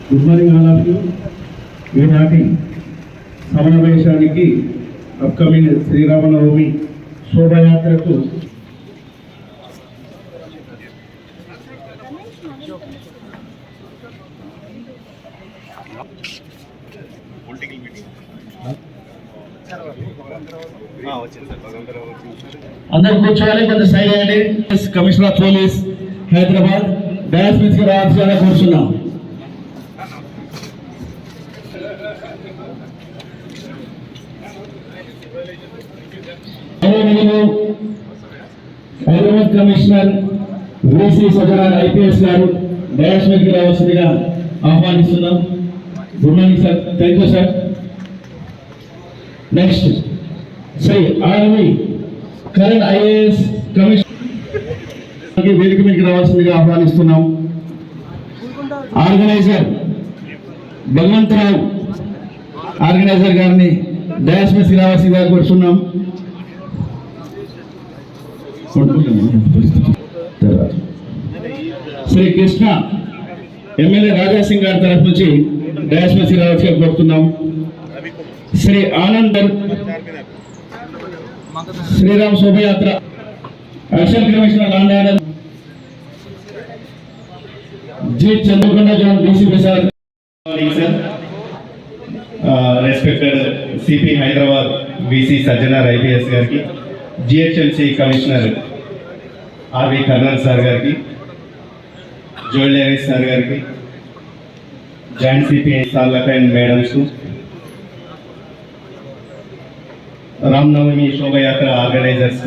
Good morning all of you. ఈనాటి సమావేశానికి upcoming Sri Rama Navami శోభయాత్రకు అందరు కూర్చోవాలి, కొంత సైడ్ అయ్యండి. Commissioner of police Hyderabad dais మీదకి రావాల్సిందిగా కూర్చున్నాం. హైదరాబాద్ కమిషనర్ వీసీ సజ్జనార్ ఐపీఎస్ గారు డయాస్ మీదకి రావాల్సిందిగా ఆహ్వానిస్తున్నాం. Good morning sir. Thank you sir. Next Shri RV Karan IAS commissioner వేదిక మీదకి రావాల్సిందిగా ఆహ్వానిస్తున్నాం. ఆర్గనైజర్ భగవంతరావు ఆర్గనైజర్ గారిని డయాస్ మీదకి రావాల్సిందిగా కోరుతున్నాం. శ్రీ కృష్ణ ఎమ్మెల్యే రాజాసింగ్ గారి తరఫు నుంచి డయాస్ మీదకి రావాల్సిందిగా కోరుతున్నాం. Shri Anand Sriram Shobhayatra additional commissioner law and order G Chandrakonda John DCP sir. Respected CP Hyderabad VC Sajjanar IPS గారికి, GHMC commissioner RV Karnan sir గారికి, జోయల్ డేవిస్ సార్ గారికి, జాయింట్ సిపి సార్లకైన్ madams, Ramnavami Shobhayatra organisers,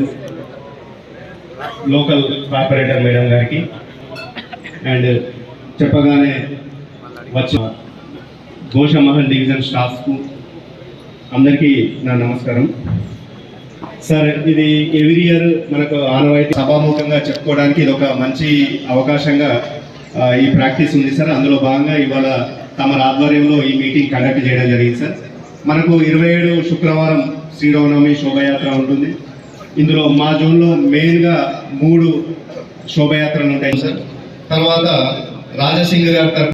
local corporator madam గారికి అండ్ చెప్పగానే వచ్చిన గోషమహల్ డివిజన్ స్టాఫ్కు అందరికీ నా నమస్కారం. సార్, ఇది ఎవ్రీ ఇయర్ మనకు ఆనవాయితీ సభాముఖంగా చెప్పుకోవడానికి ఇది ఒక మంచి అవకాశంగా ఈ ప్రాక్టీస్ ఉంది సార్. అందులో భాగంగా ఇవాళ తమ ఆధ్వర్యంలో ఈ మీటింగ్ కండక్ట్ చేయడం జరిగింది సార్. మనకు 27 శుక్రవారం శ్రీరామనవమి శోభయాత్ర ఉంటుంది. ఇందులో మా జోన్లో మెయిన్గా 3 శోభయాత్రలు ఉంటాయి సార్. తర్వాత రాజసింగ్ గారి